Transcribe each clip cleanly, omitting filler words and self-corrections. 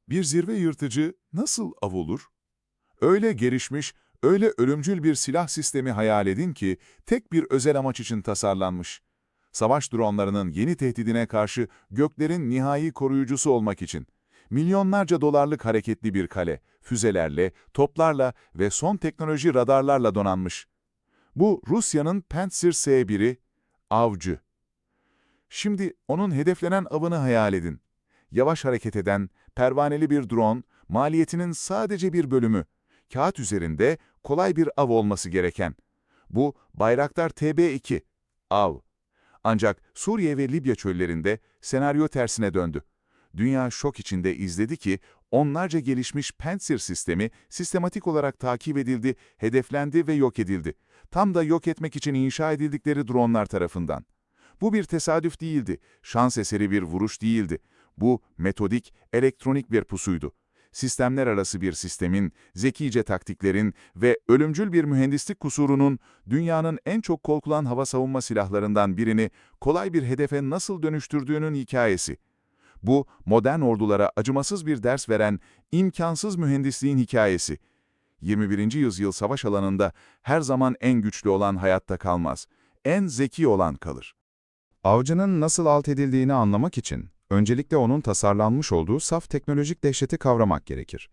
Bir zirve yırtıcı nasıl av olur? Öyle gelişmiş, öyle ölümcül bir silah sistemi hayal edin ki tek bir özel amaç için tasarlanmış. Savaş dronlarının yeni tehdidine karşı göklerin nihai koruyucusu olmak için. Milyonlarca dolarlık hareketli bir kale, füzelerle, toplarla ve son teknoloji radarlarla donanmış. Bu Rusya'nın Pantsir S-1'i, avcı. Şimdi onun hedeflenen avını hayal edin. Yavaş hareket eden, pervaneli bir drone, maliyetinin sadece bir bölümü. Kağıt üzerinde kolay bir av olması gereken. Bu Bayraktar TB2, av. Ancak Suriye ve Libya çöllerinde senaryo tersine döndü. Dünya şok içinde izledi ki onlarca gelişmiş Pantsir sistemi sistematik olarak takip edildi, hedeflendi ve yok edildi. Tam da yok etmek için inşa edildikleri dronlar tarafından. Bu bir tesadüf değildi, şans eseri bir vuruş değildi. Bu metodik, elektronik bir pusuydu. Sistemler arası bir sistemin, zekice taktiklerin ve ölümcül bir mühendislik kusurunun dünyanın en çok korkulan hava savunma silahlarından birini kolay bir hedefe nasıl dönüştürdüğünün hikayesi. Bu, modern ordulara acımasız bir ders veren imkansız mühendisliğin hikayesi. 21. yüzyıl savaş alanında her zaman en güçlü olan hayatta kalmaz, en zeki olan kalır. Avcının nasıl alt edildiğini anlamak için, öncelikle onun tasarlanmış olduğu saf teknolojik dehşeti kavramak gerekir.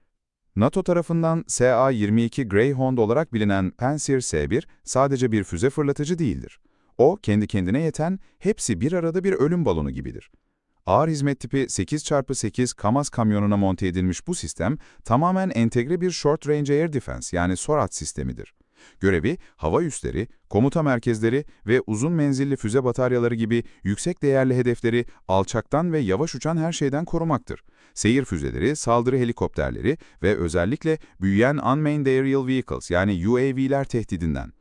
NATO tarafından SA-22 Greyhound olarak bilinen Pantsir S-1 sadece bir füze fırlatıcı değildir. O, kendi kendine yeten, hepsi bir arada bir ölüm balonu gibidir. Ağır hizmet tipi 8x8 KAMAZ kamyonuna monte edilmiş bu sistem, tamamen entegre bir Short Range Air Defense yani SORAD sistemidir. Görevi, hava üsleri, komuta merkezleri ve uzun menzilli füze bataryaları gibi yüksek değerli hedefleri alçaktan ve yavaş uçan her şeyden korumaktır. Seyir füzeleri, saldırı helikopterleri ve özellikle büyüyen Unmanned Aerial Vehicles yani UAV'ler tehdidinden.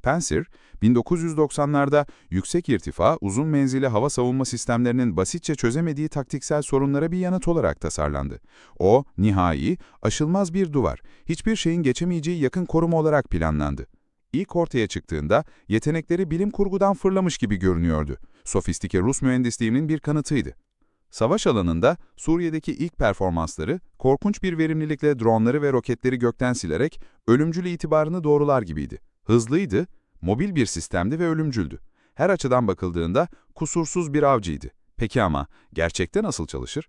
Pantsir, 1990'larda yüksek irtifa, uzun menzilli hava savunma sistemlerinin basitçe çözemediği taktiksel sorunlara bir yanıt olarak tasarlandı. O, nihai, aşılmaz bir duvar, hiçbir şeyin geçemeyeceği yakın koruma olarak planlandı. İlk ortaya çıktığında yetenekleri bilim kurgudan fırlamış gibi görünüyordu. Sofistike Rus mühendisliğinin bir kanıtıydı. Savaş alanında Suriye'deki ilk performansları, korkunç bir verimlilikle dronları ve roketleri gökten silerek ölümcül itibarını doğrular gibiydi. Hızlıydı, mobil bir sistemdi ve ölümcüldü. Her açıdan bakıldığında kusursuz bir avcıydı. Peki ama gerçekte nasıl çalışır?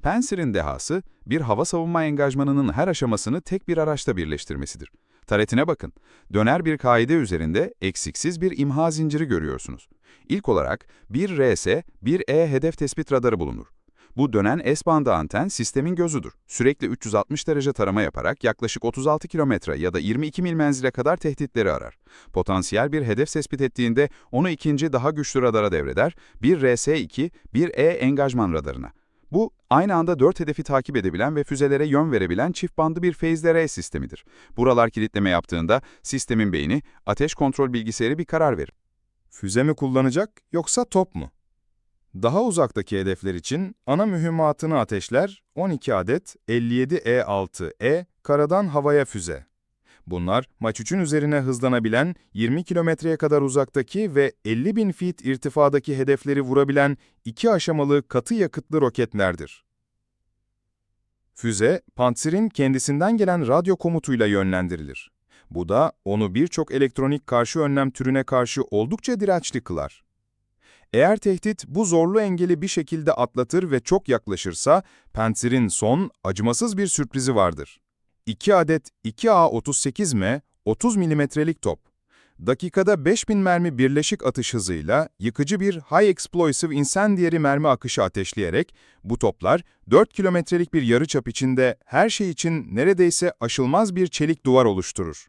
Pantsir'in dehası, bir hava savunma engajmanının her aşamasını tek bir araçta birleştirmesidir. Taretine bakın, döner bir kaide üzerinde eksiksiz bir imha zinciri görüyorsunuz. İlk olarak bir RS, bir E hedef tespit radarı bulunur. Bu dönen S-bandı anten sistemin gözüdür. Sürekli 360 derece tarama yaparak yaklaşık 36 kilometre ya da 22 mil menzile kadar tehditleri arar. Potansiyel bir hedef tespit ettiğinde onu ikinci daha güçlü radara devreder, bir RS-2, bir E engajman radarına. Bu, aynı anda 4 hedefi takip edebilen ve füzelere yön verebilen çift bandı bir phased array sistemidir. Buralar kilitleme yaptığında sistemin beyni, ateş kontrol bilgisayarı bir karar verir. Füze mi kullanacak yoksa top mu? Daha uzaktaki hedefler için ana mühimmatını ateşler 12 adet 57E6E karadan havaya füze. Bunlar Mach 3'ün üzerine hızlanabilen 20 kilometreye kadar uzaktaki ve 50.000 feet irtifadaki hedefleri vurabilen iki aşamalı katı yakıtlı roketlerdir. Füze, Pantsir'in kendisinden gelen radyo komutuyla yönlendirilir. Bu da onu birçok elektronik karşı önlem türüne karşı oldukça dirençli kılar. Eğer tehdit bu zorlu engeli bir şekilde atlatır ve çok yaklaşırsa, Pantsir'in son, acımasız bir sürprizi vardır. 2 adet 2A38M 30 milimetrelik top. Dakikada 5000 mermi birleşik atış hızıyla yıkıcı bir High Explosive Incendiary mermi akışı ateşleyerek bu toplar 4 kilometrelik bir yarıçap içinde her şey için neredeyse aşılmaz bir çelik duvar oluşturur.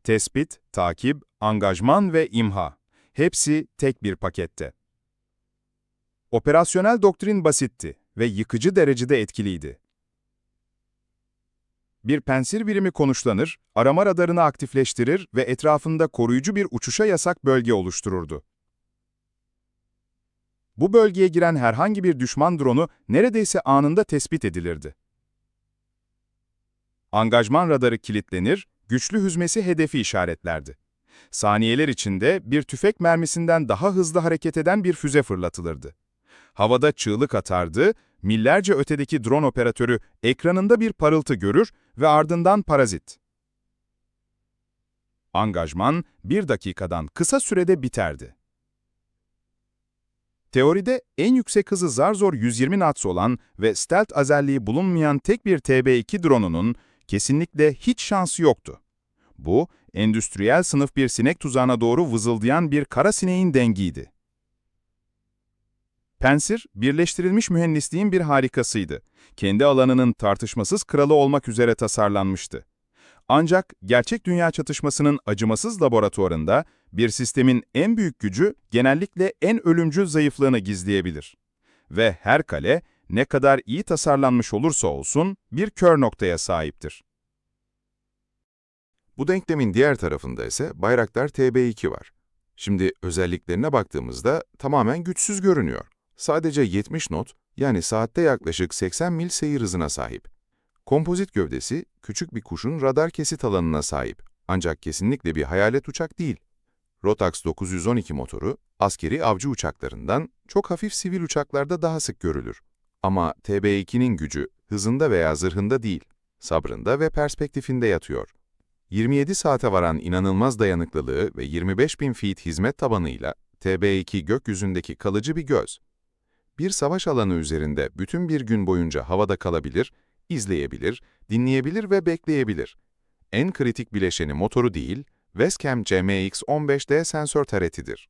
Tespit, takip, angajman ve imha. Hepsi tek bir pakette. Operasyonel doktrin basitti ve yıkıcı derecede etkiliydi. Bir Pantsir birimi konuşlanır, arama radarını aktifleştirir ve etrafında koruyucu bir uçuşa yasak bölge oluştururdu. Bu bölgeye giren herhangi bir düşman dronu neredeyse anında tespit edilirdi. Angajman radarı kilitlenir, güçlü hüzmesi hedefi işaretlerdi. Saniyeler içinde bir tüfek mermisinden daha hızlı hareket eden bir füze fırlatılırdı. Havada çığlık atardı, millerce ötedeki drone operatörü ekranında bir parıltı görür ve ardından parazit. Angajman 1 dakikadan kısa sürede biterdi. Teoride en yüksek hızı zar zor 120 knots olan ve stealth özelliği bulunmayan tek bir TB2 drone'unun kesinlikle hiç şansı yoktu. Bu, endüstriyel sınıf bir sinek tuzağına doğru vızıldayan bir kara sineğin dengiydi. Pansir, birleştirilmiş mühendisliğin bir harikasıydı. Kendi alanının tartışmasız kralı olmak üzere tasarlanmıştı. Ancak gerçek dünya çatışmasının acımasız laboratuvarında bir sistemin en büyük gücü genellikle en ölümcül zayıflığını gizleyebilir. Ve her kale ne kadar iyi tasarlanmış olursa olsun bir kör noktaya sahiptir. Bu denklemin diğer tarafında ise Bayraktar TB2 var. Şimdi özelliklerine baktığımızda tamamen güçsüz görünüyor. Sadece 70 knot, yani saatte yaklaşık 80 mil seyir hızına sahip. Kompozit gövdesi, küçük bir kuşun radar kesit alanına sahip. Ancak kesinlikle bir hayalet uçak değil. Rotax 912 motoru, askeri avcı uçaklarından çok hafif sivil uçaklarda daha sık görülür. Ama TB2'nin gücü hızında veya zırhında değil, sabrında ve perspektifinde yatıyor. 27 saate varan inanılmaz dayanıklılığı ve 25.000 feet hizmet tabanıyla TB2 gökyüzündeki kalıcı bir göz. Bir savaş alanı üzerinde bütün bir gün boyunca havada kalabilir, izleyebilir, dinleyebilir ve bekleyebilir. En kritik bileşeni motoru değil, Westcam CMX-15D sensör taretidir.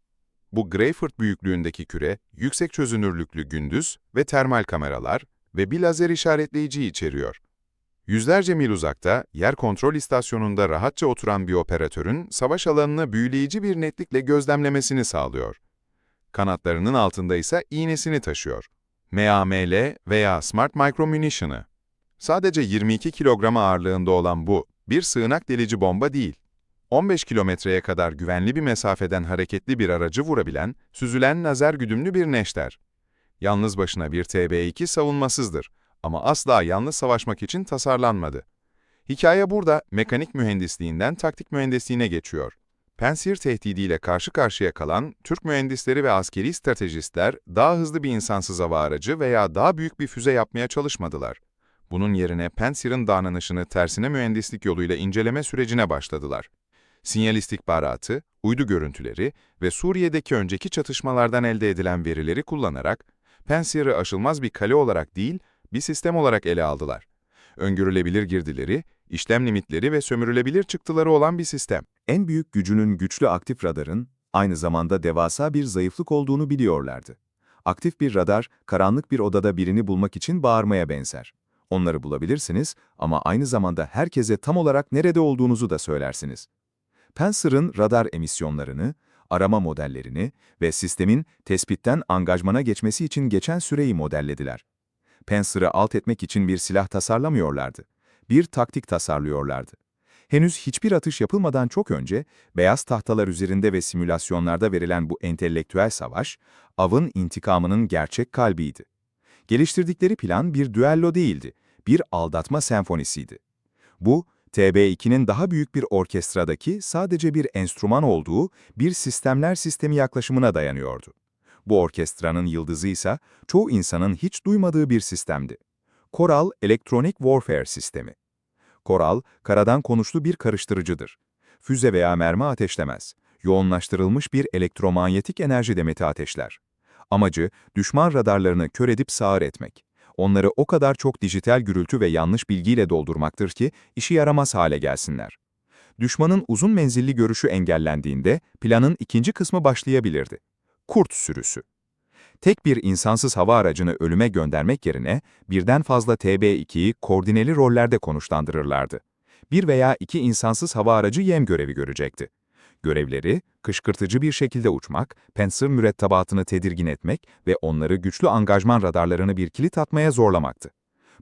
Bu Greyford büyüklüğündeki küre, yüksek çözünürlüklü gündüz ve termal kameralar ve bir lazer işaretleyici içeriyor. Yüzlerce mil uzakta, yer kontrol istasyonunda rahatça oturan bir operatörün savaş alanını büyüleyici bir netlikle gözlemlemesini sağlıyor. Kanatlarının altında ise iğnesini taşıyor. MAML veya Smart Micro Munition'ı. Sadece 22 kilograma ağırlığında olan bu, bir sığınak delici bomba değil. 15 kilometreye kadar güvenli bir mesafeden hareketli bir aracı vurabilen, süzülen lazer güdümlü bir neşter. Yalnız başına bir TB2 savunmasızdır ama asla yalnız savaşmak için tasarlanmadı. Hikaye burada mekanik mühendisliğinden taktik mühendisliğine geçiyor. Pansir tehdidiyle karşı karşıya kalan Türk mühendisleri ve askeri stratejistler daha hızlı bir insansız hava aracı veya daha büyük bir füze yapmaya çalışmadılar. Bunun yerine Pansir'in davranışını tersine mühendislik yoluyla inceleme sürecine başladılar. Sinyal istihbaratı, uydu görüntüleri ve Suriye'deki önceki çatışmalardan elde edilen verileri kullanarak Pansir'i aşılmaz bir kale olarak değil, bir sistem olarak ele aldılar. Öngörülebilir girdileri, işlem limitleri ve sömürülebilir çıktıları olan bir sistem. En büyük gücünün güçlü aktif radarın, aynı zamanda devasa bir zayıflık olduğunu biliyorlardı. Aktif bir radar, karanlık bir odada birini bulmak için bağırmaya benzer. Onları bulabilirsiniz ama aynı zamanda herkese tam olarak nerede olduğunuzu da söylersiniz. Pansir'ın radar emisyonlarını, arama modellerini ve sistemin tespitten angajmana geçmesi için geçen süreyi modellediler. Pansir'i alt etmek için bir silah tasarlamıyorlardı. Bir taktik tasarlıyorlardı. Henüz hiçbir atış yapılmadan çok önce, beyaz tahtalar üzerinde ve simülasyonlarda verilen bu entelektüel savaş, avın intikamının gerçek kalbiydi. Geliştirdikleri plan bir düello değildi, bir aldatma senfonisiydi. Bu, TB2'nin daha büyük bir orkestradaki sadece bir enstrüman olduğu bir sistemler sistemi yaklaşımına dayanıyordu. Bu orkestranın yıldızı ise çoğu insanın hiç duymadığı bir sistemdi. Coral Electronic Warfare Sistemi. Coral, karadan konuşlu bir karıştırıcıdır. Füze veya mermi ateşlemez. Yoğunlaştırılmış bir elektromanyetik enerji demeti ateşler. Amacı, düşman radarlarını kör edip sağır etmek. Onları o kadar çok dijital gürültü ve yanlış bilgiyle doldurmaktır ki işi yaramaz hale gelsinler. Düşmanın uzun menzilli görüşü engellendiğinde planın ikinci kısmı başlayabilirdi. Kurt sürüsü. Tek bir insansız hava aracını ölüme göndermek yerine birden fazla TB2'yi koordineli rollerde konuşlandırırlardı. Bir veya iki insansız hava aracı yem görevi görecekti. Görevleri, kışkırtıcı bir şekilde uçmak, Pansir mürettebatını tedirgin etmek ve onları güçlü angajman radarlarını bir kilit atmaya zorlamaktı.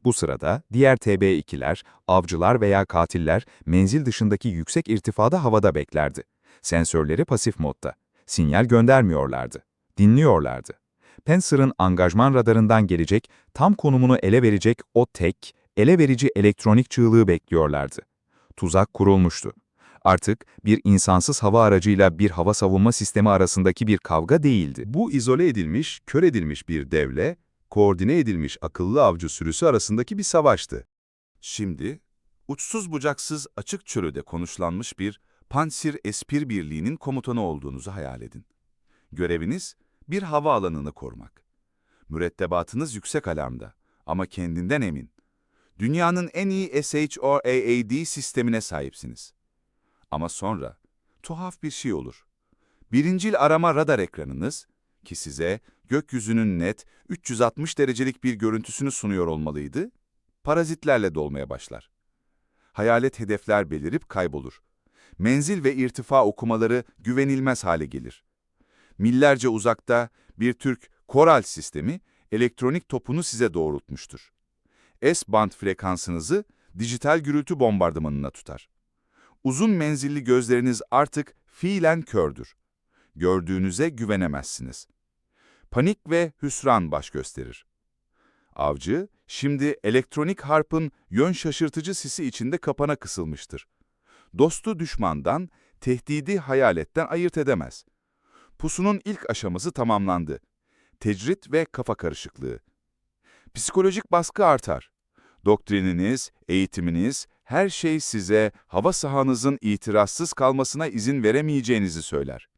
Bu sırada diğer TB2'ler, avcılar veya katiller menzil dışındaki yüksek irtifada havada beklerdi. Sensörleri pasif modda. Sinyal göndermiyorlardı. Dinliyorlardı. Pansir'ın angajman radarından gelecek, tam konumunu ele verecek o tek, ele verici elektronik çığlığı bekliyorlardı. Tuzak kurulmuştu. artık bir insansız hava aracıyla bir hava savunma sistemi arasındaki bir kavga değildi. Bu izole edilmiş, kör edilmiş bir devle, koordine edilmiş akıllı avcı sürüsü arasındaki bir savaştı. Şimdi, uçsuz bucaksız açık çölde konuşlanmış bir Pantsir Espir Birliği'nin komutanı olduğunuzu hayal edin. Göreviniz, bir havaalanını korumak. Mürettebatınız yüksek alarmda ama kendinden emin. Dünyanın en iyi SHORAAD sistemine sahipsiniz. Ama sonra, tuhaf bir şey olur. Birincil arama radar ekranınız, ki size gökyüzünün net 360 derecelik bir görüntüsünü sunuyor olmalıydı, parazitlerle dolmaya başlar. Hayalet hedefler belirip kaybolur. Menzil ve irtifa okumaları güvenilmez hale gelir. Millerce uzakta bir Türk Koral sistemi elektronik topunu size doğrultmuştur. S-band frekansınızı dijital gürültü bombardımanına tutar. Uzun menzilli gözleriniz artık fiilen kördür. Gördüğünüze güvenemezsiniz. Panik ve hüsran baş gösterir. Avcı, şimdi elektronik harpın yön şaşırtıcı sisi içinde kapana kısılmıştır. Dostu düşmandan, tehdidi hayaletten ayırt edemez. Pusunun ilk aşaması tamamlandı. Tecrit ve kafa karışıklığı. Psikolojik baskı artar. Doktrininiz, eğitiminiz, her şey size hava sahanızın itirazsız kalmasına izin veremeyeceğinizi söyler.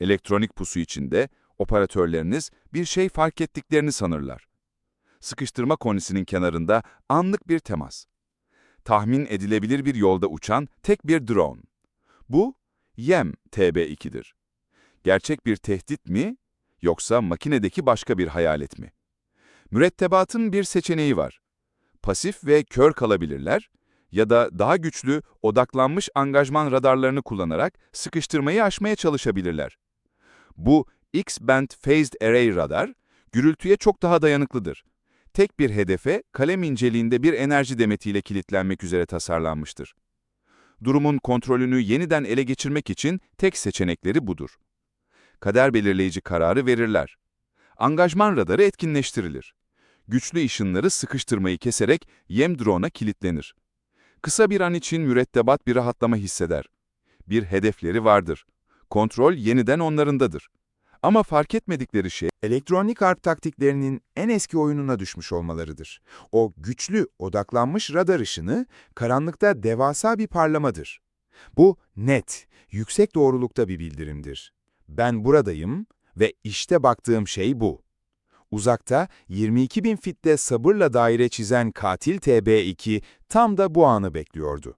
Elektronik pusu içinde operatörleriniz bir şey fark ettiklerini sanırlar. Sıkıştırma konisinin kenarında anlık bir temas. Tahmin edilebilir bir yolda uçan tek bir drone. Bu, YEM TB2'dir. Gerçek bir tehdit mi, yoksa makinedeki başka bir hayalet mi? Mürettebatın bir seçeneği var. Pasif ve kör kalabilirler ya da daha güçlü, odaklanmış angajman radarlarını kullanarak sıkıştırmayı aşmaya çalışabilirler. Bu X-band Phased Array radar, gürültüye çok daha dayanıklıdır. Tek bir hedefe kalem inceliğinde bir enerji demetiyle kilitlenmek üzere tasarlanmıştır. Durumun kontrolünü yeniden ele geçirmek için tek seçenekleri budur. Kader belirleyici kararı verirler. Angajman radarı etkinleştirilir. Güçlü ışınları sıkıştırmayı keserek YEM drone'a kilitlenir. Kısa bir an için mürettebat bir rahatlama hisseder. Bir hedefleri vardır. Kontrol yeniden onlarındadır. Ama fark etmedikleri şey, Elektronik harp taktiklerinin en eski oyununa düşmüş olmalarıdır. O güçlü, odaklanmış radar ışını karanlıkta devasa bir parlamadır. Bu net, yüksek doğrulukta bir bildirimdir. Ben buradayım ve işte baktığım şey bu. Uzakta 22.000 fitte sabırla daire çizen katil TB2 tam da bu anı bekliyordu.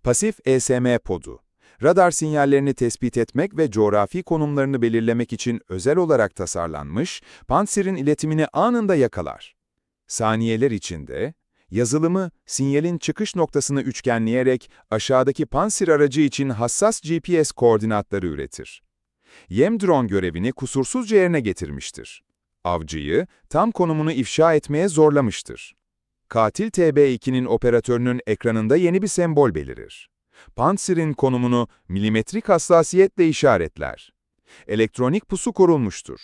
Pasif ESM podu. Radar sinyallerini tespit etmek ve coğrafi konumlarını belirlemek için özel olarak tasarlanmış, Pantsir'in iletimini anında yakalar. Saniyeler içinde, yazılımı sinyalin çıkış noktasını üçgenleyerek aşağıdaki Pantsir aracı için hassas GPS koordinatları üretir. YEM drone görevini kusursuzca yerine getirmiştir. Avcıyı tam konumunu ifşa etmeye zorlamıştır. Katil TB2'nin operatörünün ekranında yeni bir sembol belirir. Pantsir'in konumunu milimetrik hassasiyetle işaretler. Elektronik pusu kurulmuştur.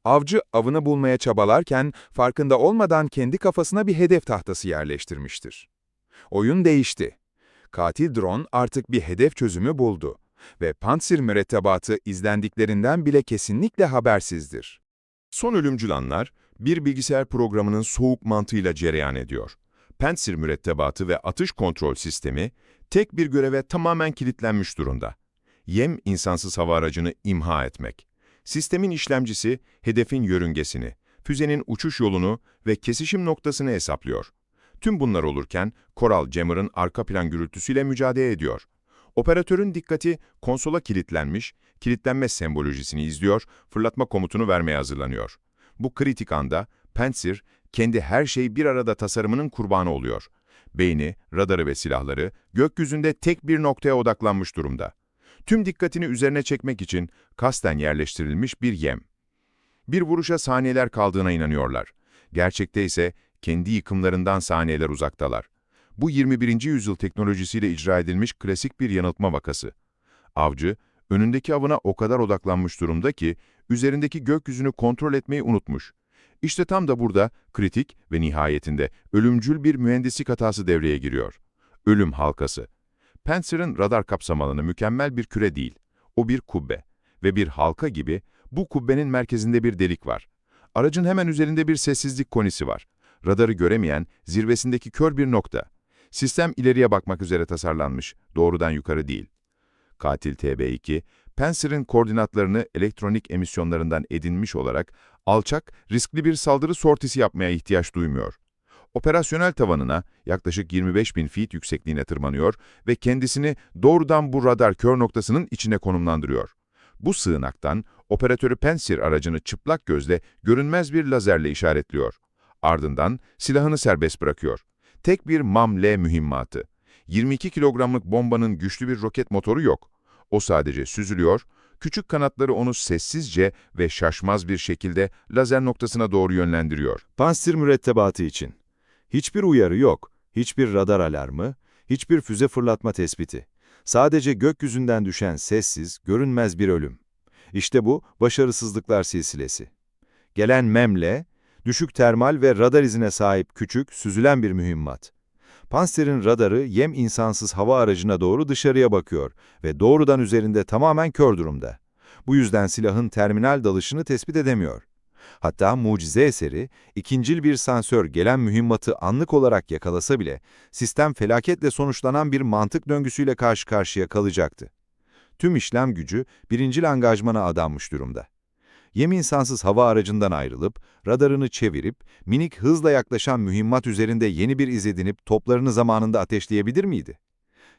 Avcı avını bulmaya çabalarken farkında olmadan kendi kafasına bir hedef tahtası yerleştirmiştir. Oyun değişti. Katil drone artık bir hedef çözümü buldu ve Pantsir mürettebatı izlendiklerinden bile kesinlikle habersizdir. Son ölümcül anlar, bir bilgisayar programının soğuk mantığıyla cereyan ediyor. Pantsir mürettebatı ve atış kontrol sistemi, tek bir göreve tamamen kilitlenmiş durumda. YEM insansız hava aracını imha etmek. Sistemin işlemcisi, hedefin yörüngesini, füzenin uçuş yolunu ve kesişim noktasını hesaplıyor. Tüm bunlar olurken, Coral Jammer'ın arka plan gürültüsüyle mücadele ediyor. Operatörün dikkati konsola kilitlenmiş, kilitlenme sembolojisini izliyor, fırlatma komutunu vermeye hazırlanıyor. Bu kritik anda Pantsir, kendi her şey bir arada tasarımının kurbanı oluyor. Beyni, radarı ve silahları gökyüzünde tek bir noktaya odaklanmış durumda. Tüm dikkatini üzerine çekmek için kasten yerleştirilmiş bir yem. Bir vuruşa saniyeler kaldığına inanıyorlar. Gerçekte ise kendi yıkımlarından saniyeler uzaktalar. Bu 21. yüzyıl teknolojisiyle icra edilmiş klasik bir yanıltma vakası. Avcı, önündeki avına o kadar odaklanmış durumda ki, üzerindeki gökyüzünü kontrol etmeyi unutmuş. İşte tam da burada kritik ve nihayetinde ölümcül bir mühendislik hatası devreye giriyor. Ölüm halkası. Pantsir'in radar kapsam alanı mükemmel bir küre değil. O bir kubbe. Ve bir halka gibi bu kubbenin merkezinde bir delik var. Aracın hemen üzerinde bir sessizlik konisi var. Radarı göremeyen, zirvesindeki kör bir nokta. Sistem ileriye bakmak üzere tasarlanmış, doğrudan yukarı değil. Katil TB2, Pantsir'in koordinatlarını elektronik emisyonlarından edinmiş olarak alçak, riskli bir saldırı sortisi yapmaya ihtiyaç duymuyor. Operasyonel tavanına yaklaşık 25.000 feet yüksekliğine tırmanıyor ve kendisini doğrudan bu radar kör noktasının içine konumlandırıyor. Bu sığınaktan operatörü Pantsir aracını çıplak gözle görünmez bir lazerle işaretliyor. Ardından silahını serbest bırakıyor. Tek bir MAM-L mühimmatı. 22 kilogramlık bombanın güçlü bir roket motoru yok. O sadece süzülüyor, küçük kanatları onu sessizce ve şaşmaz bir şekilde lazer noktasına doğru yönlendiriyor. Pantsir mürettebatı için. Hiçbir uyarı yok, hiçbir radar alarmı, hiçbir füze fırlatma tespiti. Sadece gökyüzünden düşen sessiz, görünmez bir ölüm. İşte bu, başarısızlıklar silsilesi. Gelen MEM'le, düşük termal ve radar izine sahip küçük, süzülen bir mühimmat. Pantsir'in radarı yem insansız hava aracına doğru dışarıya bakıyor ve doğrudan üzerinde tamamen kör durumda. Bu yüzden silahın terminal dalışını tespit edemiyor. Hatta mucize eseri, ikincil bir sensör gelen mühimmatı anlık olarak yakalasa bile, sistem felaketle sonuçlanan bir mantık döngüsüyle karşı karşıya kalacaktı. Tüm işlem gücü birincil angajmana adanmış durumda. Yem insansız hava aracından ayrılıp, radarını çevirip, minik hızla yaklaşan mühimmat üzerinde yeni bir iz edinip toplarını zamanında ateşleyebilir miydi?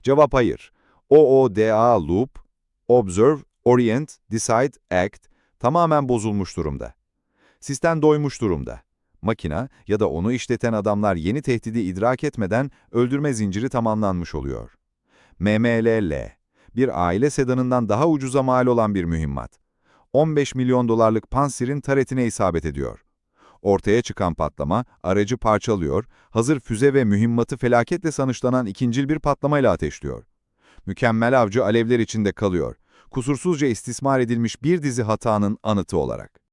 Cevap hayır. OODA Loop, Observe, Orient, Decide, Act tamamen bozulmuş durumda. Sistem doymuş durumda. Makina ya da onu işleten adamlar yeni tehdidi idrak etmeden öldürme zinciri tamamlanmış oluyor. MMLL, bir aile sedanından daha ucuza mal olan bir mühimmat. 15 milyon dolarlık Pantsir'in taretine isabet ediyor. Ortaya çıkan patlama aracı parçalıyor, hazır füze ve mühimmatı felaketle sonuçlanan ikincil bir patlamayla ateşliyor. Mükemmel avcı alevler içinde kalıyor, kusursuzca istismar edilmiş bir dizi hatanın anıtı olarak.